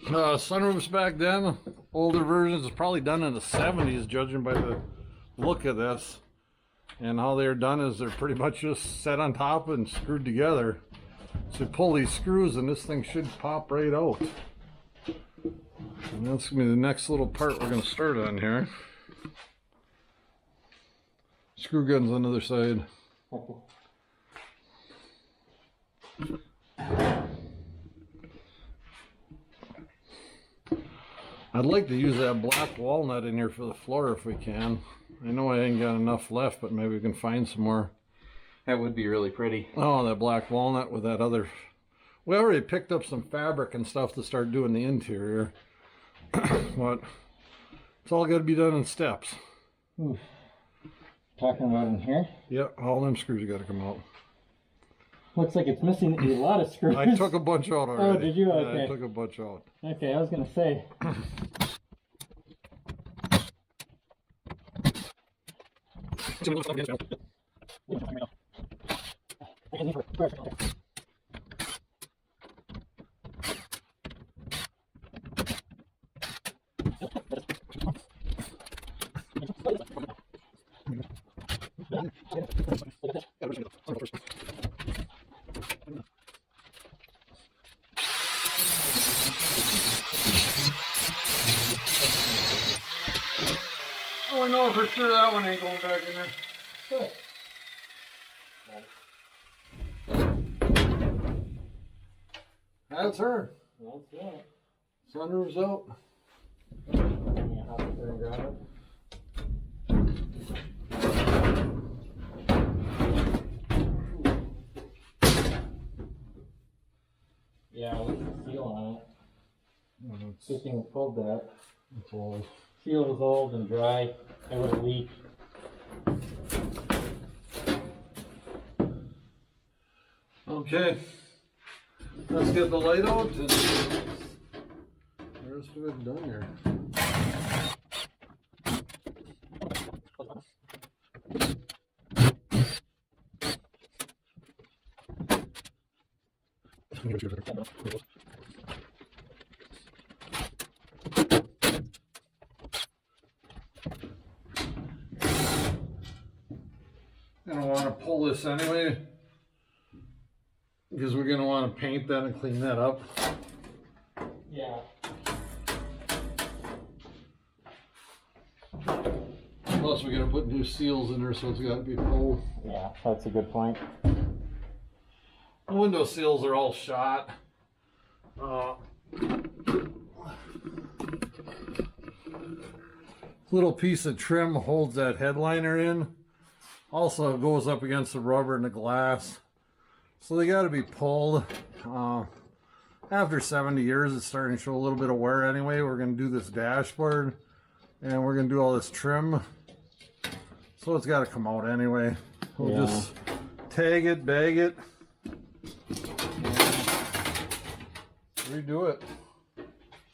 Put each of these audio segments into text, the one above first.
Sunroofs back then, older versions, probably done in the 70s, judging by the look of this. And how they're done is they're pretty much just set on top and screwed together. So you pull these screws and this thing should pop right out. And that's going to be the next little part we're going to start on here. Screw guns on the other side. I'd like to use that black walnut in here for the floor if we can. I know I ain't got enough left, but maybe we can find some more. That would be really pretty. Oh, that black walnut with that other... We already picked up some fabric and stuff to start doing the interior. But it's all got to be done in steps. Talking about in here? Yep, all them screws got to come out. Looks like it's missing a lot of screws. I took a bunch out already. Oh, did you? Okay. Yeah, I took a bunch out. Okay, I was going to say. Oh, I know for sure that one ain't going back in there. That's her. That's it. Sunroof's out. Yeah, with the seal on it. Good thing we pulled that. It's old. Seal was old and dry. It would have leaked. Okay. Let's get the light out and the rest of it done here. I don't want to pull this anyway, because we're going to want to paint that and clean that up. Yeah. Plus we got to put new seals in there, so it's got to be pulled. Yeah, that's a good point. The window seals are all shot. Little piece of trim holds that headliner in. Also goes up against the rubber and the glass. So they got to be pulled. After 70 years, it's starting to show a little bit of wear anyway. We're going to do this dashboard and we're going to do all this trim. So it's got to come out anyway. We'll just tag it, bag it, redo it.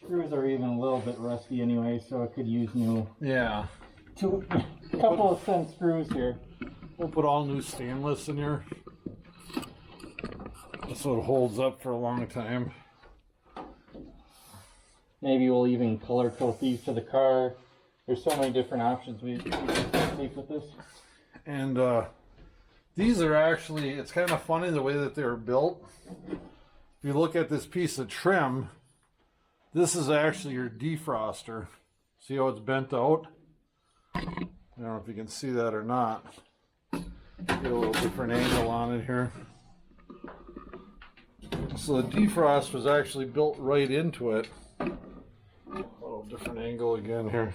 Screws are even a little bit rusty anyway, so it could use new. Yeah. A couple of cent screws here. We'll put all new stainless in here. So it holds up for a long time. Maybe we'll even color coat these to the car. There's so many different options we can take with this. And these are actually, it's kind of funny the way that they're built. If you look at this piece of trim, this is actually your defroster. See how it's bent out? I don't know if you can see that or not. Get a little different angle on it here. So the defrost was actually built right into it. A little different angle again here.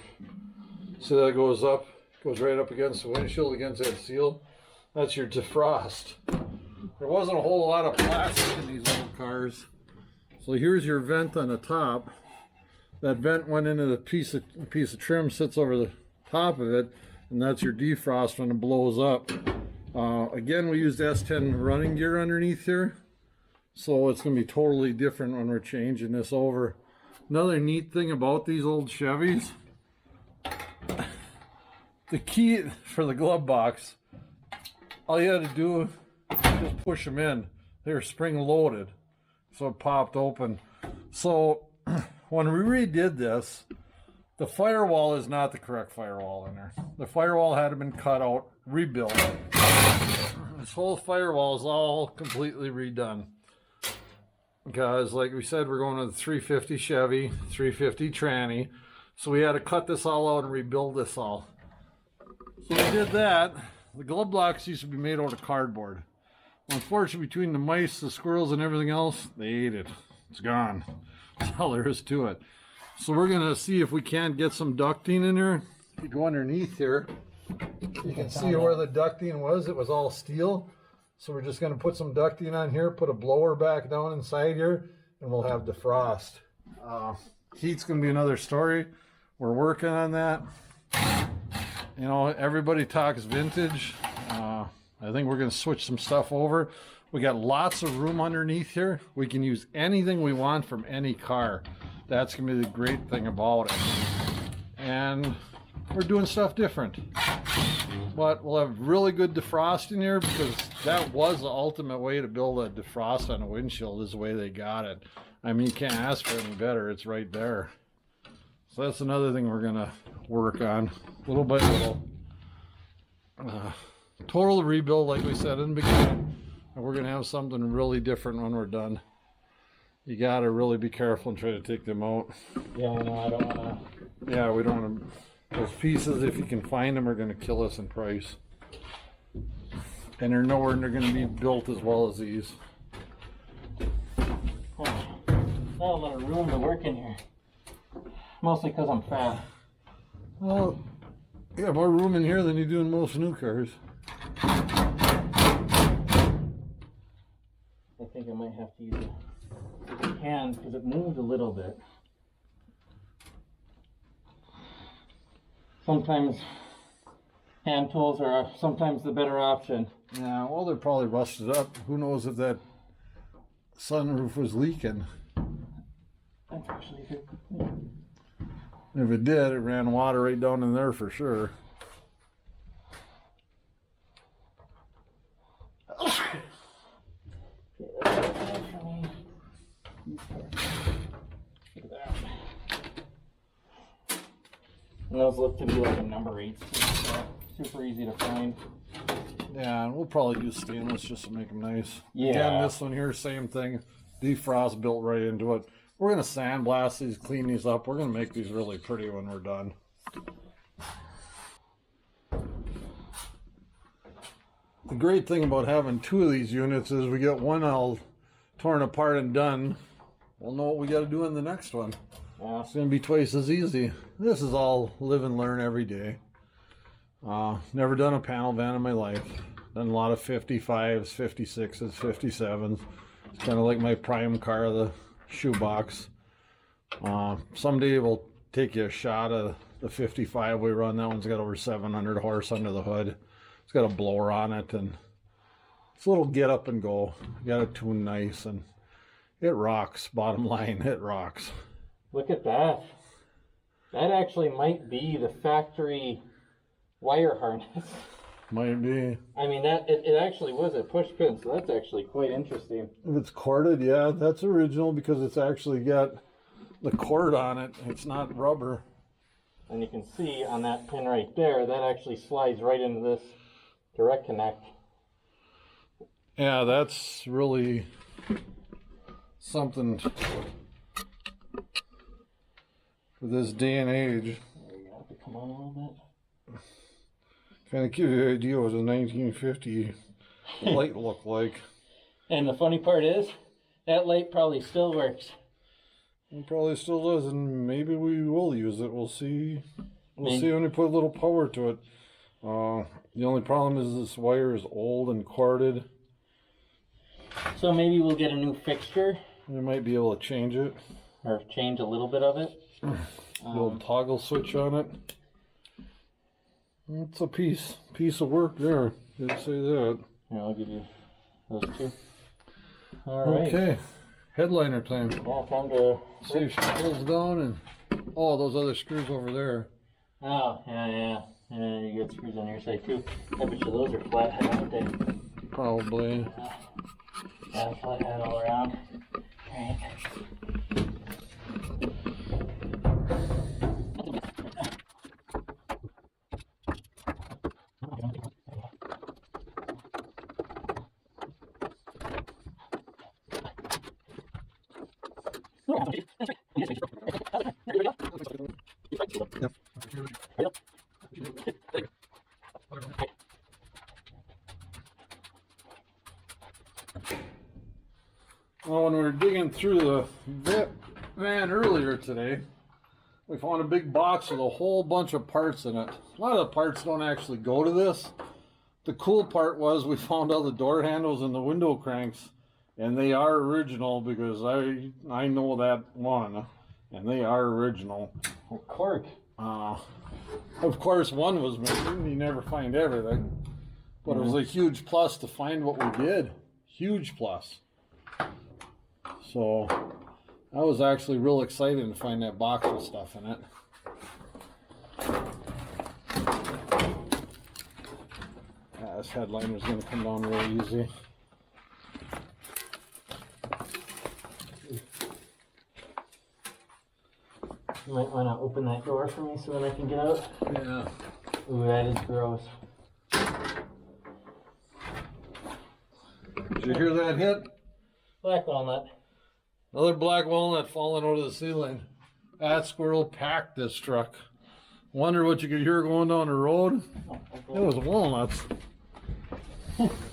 See that goes up, goes right up against the windshield, against that seal. That's your defrost. There wasn't a whole lot of plastic in these little cars. So here's your vent on the top. That vent went into the piece of trim, sits over the top of it, and that's your defrost when it blows up. Again, we used S10 running gear underneath here, so it's going to be totally different when we're changing this over. Another neat thing about these old Chevys, the key for the glove box, all you had to do is just push them in. They were spring loaded, so it popped open. So when we redid this, the firewall is not the correct firewall in there. The firewall had to been cut out, rebuilt. This whole firewall is all completely redone. Because like we said, we're going to the 350 Chevy, 350 tranny. So we had to cut this all out and rebuild this all. So we did that. The glove box used to be made out of cardboard. Unfortunately, between the mice, the squirrels, and everything else, they ate it. It's gone. That's all there is to it. So we're going to see if we can't get some ducting in there. If you go underneath here, you can see where the ducting was. It was all steel. So we're just going to put some ducting on here, put a blower back down inside here, and we'll have defrost. Heat's going to be another story. We're working on that. You know, everybody talks vintage. I think we're going to switch some stuff over. We got lots of room underneath here. We can use anything we want from any car. That's going to be the great thing about it. And we're doing stuff different. But we'll have really good defrost in here because that was the ultimate way to build a defrost on a windshield is the way they got it. I mean, you can't ask for any better. It's right there. So that's another thing we're going to work on little by little. Total rebuild, like we said in the beginning. And we're going to have something really different when we're done. You got to really be careful and try to take them out. Yeah, I know. I don't want to. Yeah, we don't want to. Those pieces, if you can find them, are going to kill us in price. And they're nowhere they're going to be built as well as these. Oh, not a lot of room to work in here. Mostly because I'm fat. Well, you have more room in here than you do in most new cars. I think I might have to use a hand because it moved a little bit. Sometimes hand tools are sometimes the better option. Yeah, well, they're probably rusted up. Who knows if that sunroof was leaking. That's actually a good thing. If it did, it ran water right down in there for sure. And those look to be like a number 8. So super easy to find. Yeah, and we'll probably use stainless just to make them nice. Yeah. Again, this one here, same thing. Defrost built right into it. We're going to sandblast these, clean these up. We're going to make these really pretty when we're done. The great thing about having 2 of these units is we get one all torn apart and done. We'll know what we got to do in the next one. Yeah. It's going to be twice as easy. This is all live and learn every day. Never done a panel van in my life. Done a lot of 55s, 56s, 57s. It's kind of like my prime car, the shoebox. Someday we'll take you a shot of the 55 we run. That one's got over 700 horse under the hood. It's got a blower on it, and it's a little get up and go. You got it tuned nice, and it rocks. Bottom line, it rocks. Look at that. That actually might be the factory wire harness. Might be. I mean, that it actually was a push pin, so that's actually quite interesting. If it's corded, yeah, that's original because it's actually got the cord on it. It's not rubber. And you can see on that pin right there, that actually slides right into this direct connect. Yeah, that's really something for this day and age. There you have to come on a little bit. Kind of give you an idea what a 1950 light looked like. And the funny part is, that light probably still works. It probably still does, and maybe we will use it. We'll see. We'll see when we put a little power to it. The only problem is this wire is old and corded. So maybe we'll get a new fixture. We might be able to change it. Or change a little bit of it. The old toggle switch on it. It's a piece of work there. Didn't say that. Here, I'll give you those 2. All right. Okay. Headliner time. Yeah, time to... See if she pulls down and... Oh, those other screws over there. Oh, yeah. Yeah, you got screws on your side too. I bet you those are flat head, aren't they? Probably. Yeah, flat head all around. Alright. Well, when we were digging through the van earlier today, we found a big box with a whole bunch of parts in it. A lot of the parts don't actually go to this. The cool part was we found all the door handles and the window cranks, and they are original because I know that one, and they are original. Of course. Of course, one was missing. You never find everything, but it was a huge plus to find what we did. Huge plus. So I was actually real excited to find that box with stuff in it. This headliner's going to come down real easy. You might want to open that door for me so that I can get out. Yeah. Ooh, that is gross. Did you hear that hit? Black walnut. Another black walnut falling over the ceiling. That squirrel packed this truck. Wonder what you could hear going down the road? It was walnuts.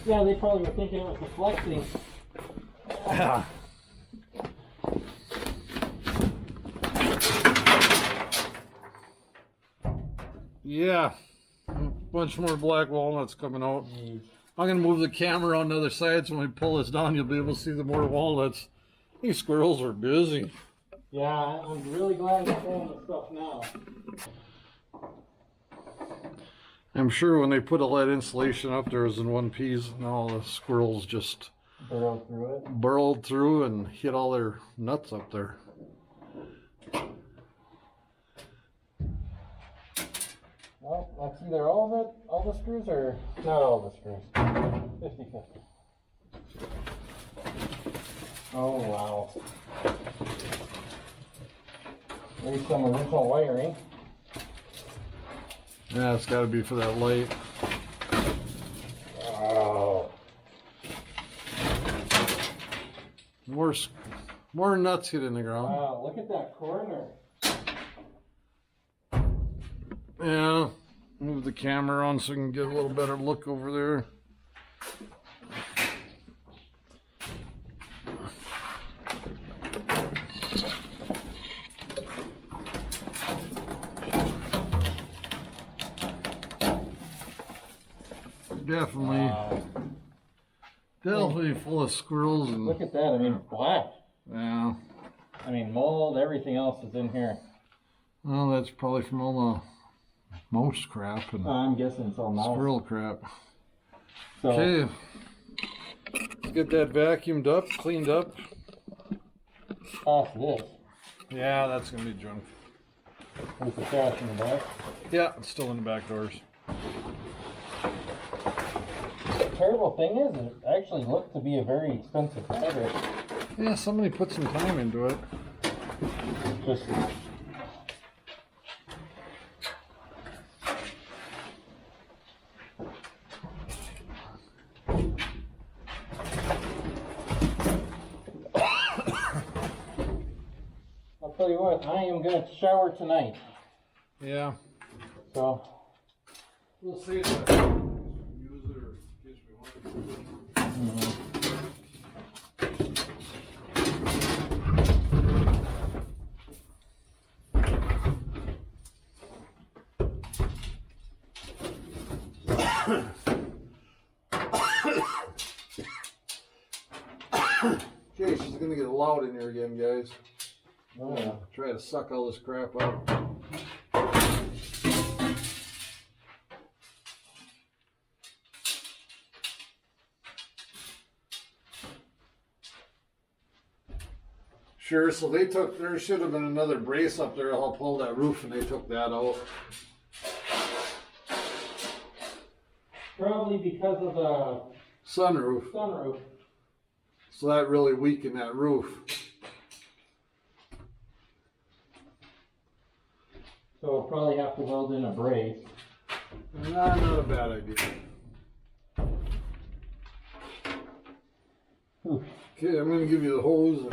Yeah, they probably were thinking it was deflecting. Yeah. Yeah. A bunch more black walnuts coming out. I'm going to move the camera on the other side so when we pull this down you'll be able to see the more walnuts. These squirrels are busy. Yeah, I'm really glad you're pulling the stuff now. I'm sure when they put all that insulation up there was in one piece, and all the squirrels just burrowed through and hit all their nuts up there. Well, that's either all of it, all the screws, or not all the screws. 50-50. Oh, wow. There's some original wiring. Yeah, it's got to be for that light. Wow. More nuts hit in the ground. Wow, look at that corner. Yeah, move the camera on so we can get a little better look over there. Definitely full of squirrels and. Look at that, I mean, black. Yeah. I mean, mold, everything else is in here. Well, that's probably from all the mouse crap and I'm guessing it's all mouse. squirrel crap. So, Okay. Let's get that vacuumed up, cleaned up. off this. Yeah, that's gonna be junk. With the trash in the back. Yeah, it's still in the back doors. The terrible thing is, it actually looked to be a very expensive fabric. Yeah, somebody put some time into it. Just I'll tell you what, I am going to shower tonight. Yeah. So We'll see if I use it or in case we want to. Okay, she's gonna get loud in here again, guys. oh, yeah. Try to suck all this crap out. Sure, so they took, there should have been another brace up there to help hold that roof, and they took that out. Probably because of the Sunroof. sunroof. So that really weakened that roof. So we'll probably have to weld in a brace. Not a bad idea. Whew. Okay, I'm gonna give you the hose.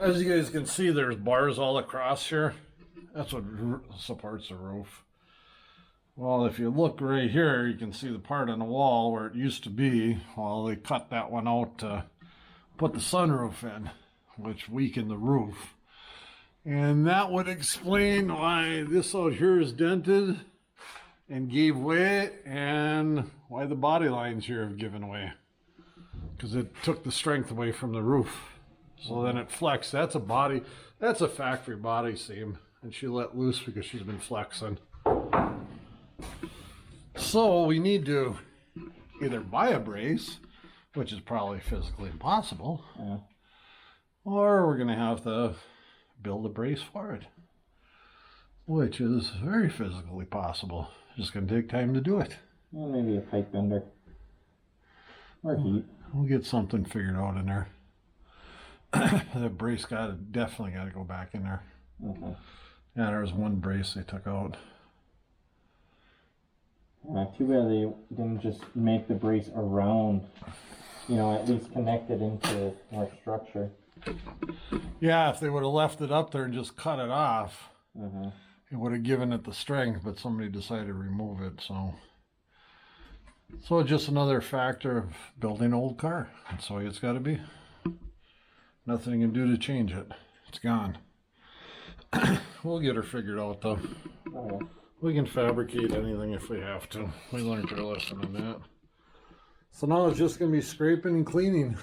As you guys can see, there's bars all across here. That's what supports the roof. Well, if you look right here, you can see the part on the wall where it used to be. Well, they cut that one out to put the sunroof in, which weakened the roof. And that would explain why this out here is dented and gave way, and why the body lines here have given way. Because it took the strength away from the roof. So then it flexed. That's a body, that's a factory body seam. And she let loose because she's been flexing. So we need to either buy a brace, which is probably physically impossible, or we're going to have to build a brace for it, which is very physically possible. Just going to take time to do it. Well, maybe a pipe bender or heat. We'll get something figured out in there. That brace definitely got to go back in there. Okay. Yeah, there was one brace they took out. Too bad they didn't just make the brace around, you know, at least connect it into more structure. Yeah, if they would have left it up there and just cut it off, it would have given it the strength, but somebody decided to remove it, so. So it's just another factor of building an old car. That's the way it's got to be. Nothing you can do to change it. It's gone. We'll get her figured out, though. Okay. We can fabricate anything if we have to. We learned our lesson on that. So now it's just going to be scraping and cleaning.